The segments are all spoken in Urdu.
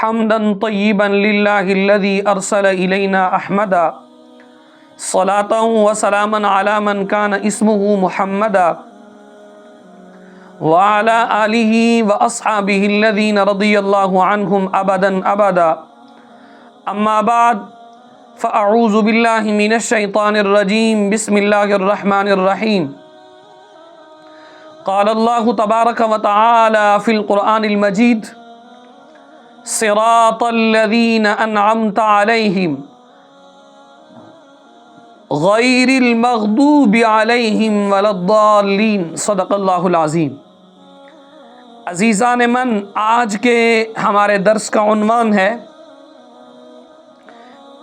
حمدا طیبا للہ الذی ارسل الینا احمدا صلاۃ وسلاما علی من کان اسمہ محمدا وعلی آلہ واصحابہ الذین رضی اللہ عنہم ابدا ابدا اما بعد فاعوذ باللہ من الشیطان الرجیم بسم اللہ الرحمن الرحیم قال اللہ تبارک و تعالی فی القرآن المجید صراط الذین انعمت علیہم غیر المغضوب علیہم ولا الضالین صدق اللہ العظیم۔ عزیزان من، آج کے ہمارے درس کا عنوان ہے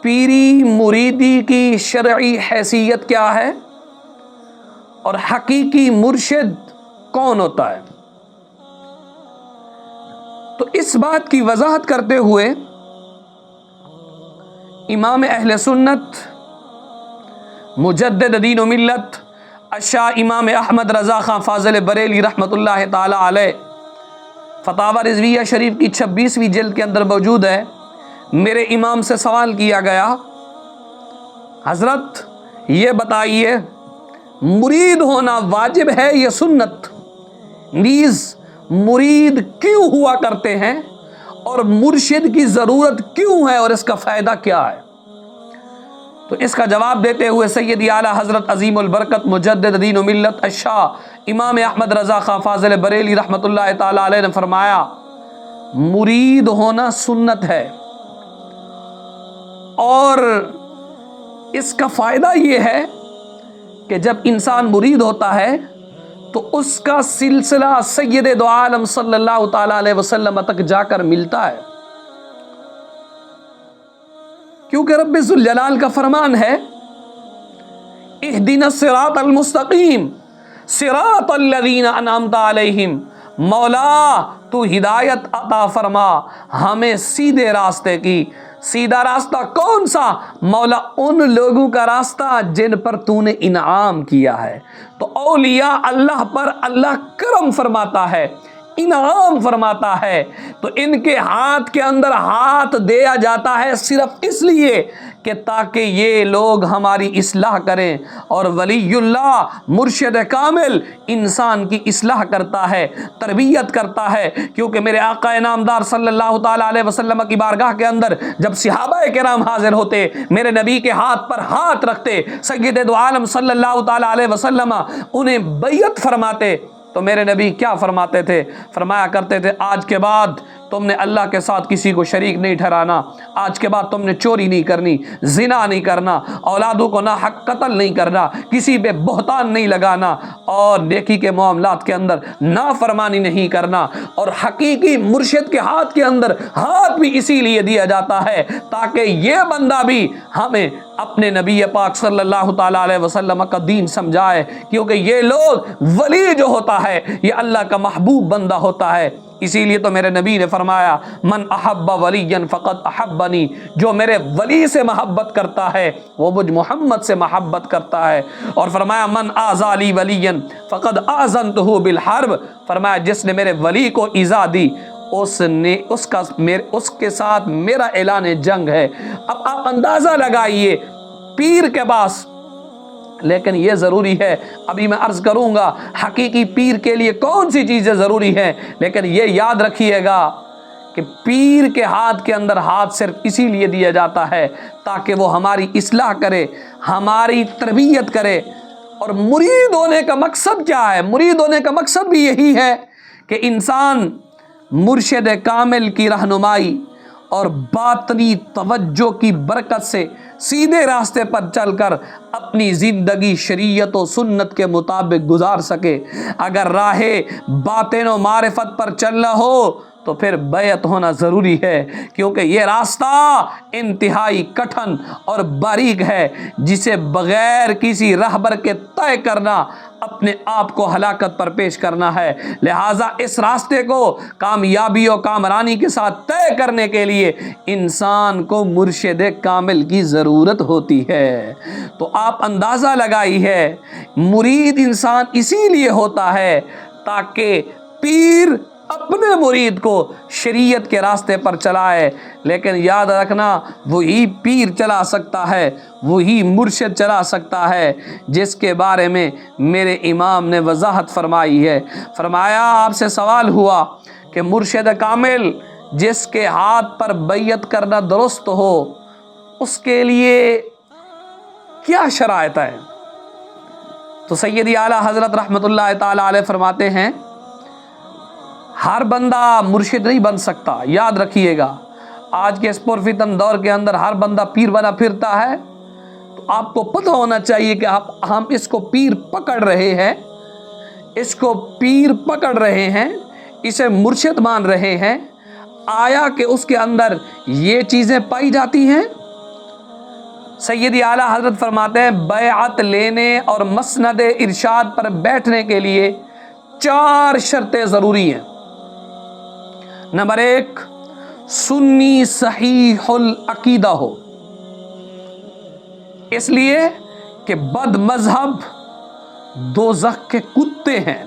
پیری مریدی کی شرعی حیثیت کیا ہے اور حقیقی مرشد کون ہوتا ہے۔ تو اس بات کی وضاحت کرتے ہوئے امام اہل سنت مجدد دین و ملت الشاہ امام احمد رضا خان فاضل بریلی رحمۃ اللہ تعالی علیہ فتاوی رضویہ شریف کی 26ویں جلد کے اندر موجود ہے۔ میرے امام سے سوال کیا گیا، حضرت یہ بتائیے مرید ہونا واجب ہے یا سنت؟ نیز مرید کیوں ہوا کرتے ہیں اور مرشد کی ضرورت کیوں ہے اور اس کا فائدہ کیا ہے؟ تو اس کا جواب دیتے ہوئے سیدی اعلیٰ حضرت عظیم البرکت مجدد دین و ملت الشاہ امام احمد رضا خان فاضل بریلی رحمۃ اللہ تعالی علیہ نے فرمایا، مرید ہونا سنت ہے اور اس کا فائدہ یہ ہے کہ جب انسان مرید ہوتا ہے تو اس کا سلسلہ سید دو عالم صلی اللہ تعالی علیہ وسلم تک جا کر ملتا ہے، کیونکہ رب ذوالجلال کا فرمان ہے اہدنا الصراط المستقیم صراط الذین انعمت علیہم، مولا تو ہدایت عطا فرما ہمیں سیدھے راستے کی۔ سیدھا راستہ کون سا؟ مولا ان لوگوں کا راستہ جن پر تو نے انعام کیا ہے۔ تو اولیاء اللہ پر اللہ کرم فرماتا ہے، انعام فرماتا ہے، تو ان کے ہاتھ کے اندر ہاتھ دیا جاتا ہے صرف اس لیے کہ تاکہ یہ لوگ ہماری اصلاح کریں، اور ولی اللہ مرشد کامل انسان کی اصلاح کرتا ہے، تربیت کرتا ہے، کیونکہ میرے آقا انعامدار صلی اللہ تعالی علیہ وسلم کی بارگاہ کے اندر جب صحابہ کرام حاضر ہوتے، میرے نبی کے ہاتھ پر ہاتھ رکھتے، سید دو عالم صلی اللہ تعالی علیہ وسلم انہیں بیعت فرماتے، تو میرے نبی کیا فرماتے تھے؟ فرمایا کرتے تھے، آج کے بعد تم نے اللہ کے ساتھ کسی کو شریک نہیں ٹھہرانا، آج کے بعد تم نے چوری نہیں کرنی، زنا نہیں کرنا، اولادوں کو ناحق قتل نہیں کرنا، کسی پہ بہتان نہیں لگانا، اور نیکی کے معاملات کے اندر نافرمانی نہیں کرنا۔ اور حقیقی مرشد کے ہاتھ کے اندر ہاتھ بھی اسی لیے دیا جاتا ہے تاکہ یہ بندہ بھی ہمیں اپنے نبی پاک صلی اللہ تعالی علیہ وسلم کا دین سمجھائے، کیونکہ یہ لوگ ولی جو ہوتا ہے یہ اللہ کا محبوب بندہ ہوتا ہے۔ اسی لیے تو میرے نبی نے فرمایا، من احب ولیا فقد احبنی، جو میرے ولی سے محبت کرتا ہے وہ مجھ محمد سے محبت کرتا ہے۔ اور فرمایا، من آذی لی ولیا فقد آذنتہ بالحرب، فرمایا جس نے میرے ولی کو ایذا دی اس کے ساتھ میرا اعلان جنگ ہے۔ اب آپ اندازہ لگائیے پیر کے پاس، لیکن یہ ضروری ہے، ابھی میں عرض کروں گا حقیقی پیر کے لیے کون سی چیزیں ضروری ہیں، لیکن یہ یاد رکھیے گا کہ پیر کے ہاتھ کے اندر ہاتھ صرف اسی لیے دیا جاتا ہے تاکہ وہ ہماری اصلاح کرے، ہماری تربیت کرے۔ اور مرید ہونے کا مقصد کیا ہے؟ مرید ہونے کا مقصد بھی یہی ہے کہ انسان مرشد کامل کی رہنمائی اور باطنی توجہ کی برکت سے سیدھے راستے پر چل کر اپنی زندگی شریعت و سنت کے مطابق گزار سکے۔ اگر راہ باطن و معرفت پر چلنا ہو تو پھر بیعت ہونا ضروری ہے، کیونکہ یہ راستہ انتہائی کٹھن اور باریک ہے جسے بغیر کسی رہبر کے طے کرنا اپنے آپ کو ہلاکت پر پیش کرنا ہے۔ لہٰذا اس راستے کو کامیابی و کامرانی کے ساتھ طے کرنے کے لیے انسان کو مرشد کامل کی ضرورت ہوتی ہے۔ تو آپ اندازہ لگائی ہے، مرید انسان اسی لیے ہوتا ہے تاکہ پیر اپنے مرید کو شریعت کے راستے پر چلائے، لیکن یاد رکھنا وہی پیر چلا سکتا ہے، وہی مرشد چلا سکتا ہے جس کے بارے میں میرے امام نے وضاحت فرمائی ہے۔ فرمایا آپ سے سوال ہوا کہ مرشد کامل جس کے ہاتھ پر بیعت کرنا درست ہو اس کے لیے کیا شرائط ہے؟ تو سیدی اعلیٰ حضرت رحمۃ اللہ تعالی علیہ فرماتے ہیں ہر بندہ مرشد نہیں بن سکتا۔ یاد رکھیے گا آج کے اس پرفتن دور کے اندر ہر بندہ پیر بنا پھرتا ہے، تو آپ کو پتہ ہونا چاہیے کہ ہم اس کو پیر پکڑ رہے ہیں، اس کو پیر پکڑ رہے ہیں، اسے مرشد مان رہے ہیں، آیا کہ اس کے اندر یہ چیزیں پائی جاتی ہیں؟ سیدی اعلیٰ حضرت فرماتے ہیں بیعت لینے اور مسند ارشاد پر بیٹھنے کے لیے 4 شرطیں ضروری ہیں۔ نمبر 1، سنی صحیح العقیدہ ہو، اس لیے کہ بد مذہب دوزخ کے کتے ہیں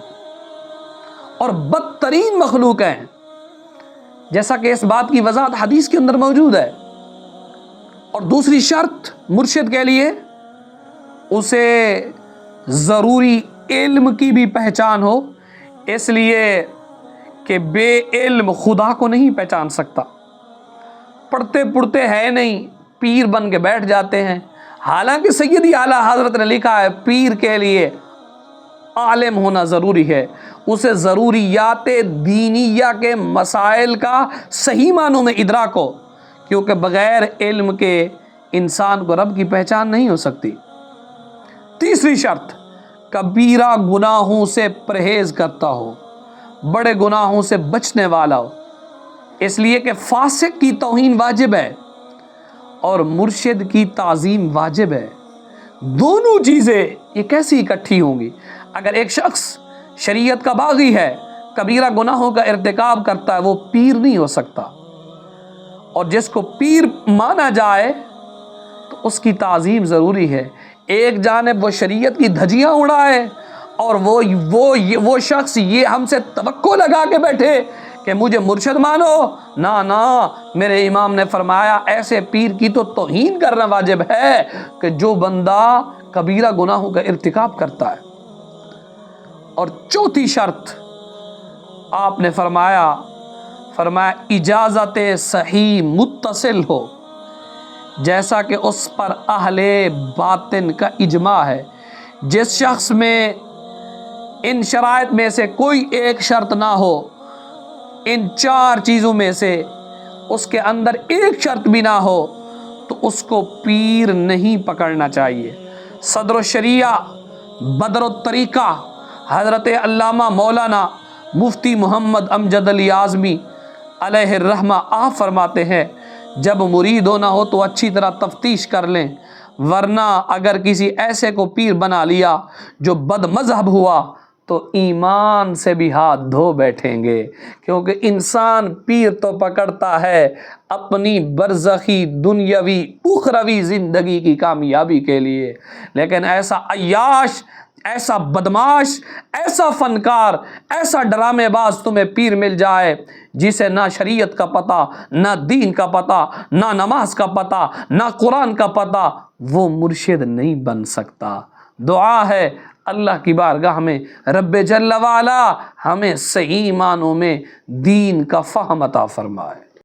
اور بدترین مخلوق ہیں، جیسا کہ اس بات کی وضاحت حدیث کے اندر موجود ہے۔ اور دوسری شرط مرشد کے لیے اسے ضروری علم کی بھی پہچان ہو، اس لیے کہ بے علم خدا کو نہیں پہچان سکتا۔ پڑھتے پڑھتے ہے نہیں، پیر بن کے بیٹھ جاتے ہیں، حالانکہ سیدی اعلیٰ حضرت نے لکھا ہے پیر کے لیے عالم ہونا ضروری ہے، اسے ضروریات دینیہ کے مسائل کا صحیح معنوں میں ادراک ہو، کیونکہ بغیر علم کے انسان کو رب کی پہچان نہیں ہو سکتی۔ تیسری شرط، کبیرہ گناہوں سے پرہیز کرتا ہو، بڑے گناہوں سے بچنے والا ہو، اس لیے کہ فاسق کی توہین واجب ہے اور مرشد کی تعظیم واجب ہے۔ دونوں چیزیں یہ کیسی اکٹھی ہوں گی؟ اگر ایک شخص شریعت کا باغی ہے، کبیرہ گناہوں کا ارتکاب کرتا ہے، وہ پیر نہیں ہو سکتا، اور جس کو پیر مانا جائے تو اس کی تعظیم ضروری ہے۔ ایک جانب وہ شریعت کی دھجیاں اڑائے اور وہ شخص یہ ہم سے توقع لگا کے بیٹھے کہ مجھے مرشد مانو، نہ میرے امام نے فرمایا ایسے پیر کی تو توہین کرنا واجب ہے کہ جو بندہ کبیرہ گناہوں کا ارتکاب کرتا ہے۔ اور چوتھی شرط آپ نے فرمایا اجازت صحیح متصل ہو، جیسا کہ اس پر اہل باطن کا اجماع ہے۔ جس شخص میں ان شرائط میں سے کوئی ایک شرط نہ ہو، ان 4 چیزوں میں سے اس کے اندر ایک شرط بھی نہ ہو، تو اس کو پیر نہیں پکڑنا چاہیے۔ صدر الشریعہ بدر الطریقہ حضرت علامہ مولانا مفتی محمد امجد علی اعظمی علیہ الرحمہ آپ فرماتے ہیں جب مرید ہونا ہو تو اچھی طرح تفتیش کر لیں، ورنہ اگر کسی ایسے کو پیر بنا لیا جو بد مذہب ہوا تو ایمان سے بھی ہاتھ دھو بیٹھیں گے، کیونکہ انسان پیر تو پکڑتا ہے اپنی برزخی دنیاوی اخروی زندگی کی کامیابی کے لیے، لیکن ایسا عیاش، ایسا بدماش، ایسا فنکار، ایسا ڈرامے باز تمہیں پیر مل جائے جسے نہ شریعت کا پتہ، نہ دین کا پتہ، نہ نماز کا پتہ، نہ قرآن کا پتہ، وہ مرشد نہیں بن سکتا۔ دعا ہے اللہ کی بارگاہ میں رب جل وعلا ہمیں صحیح معنوں میں دین کا فہم عطا فرمائے۔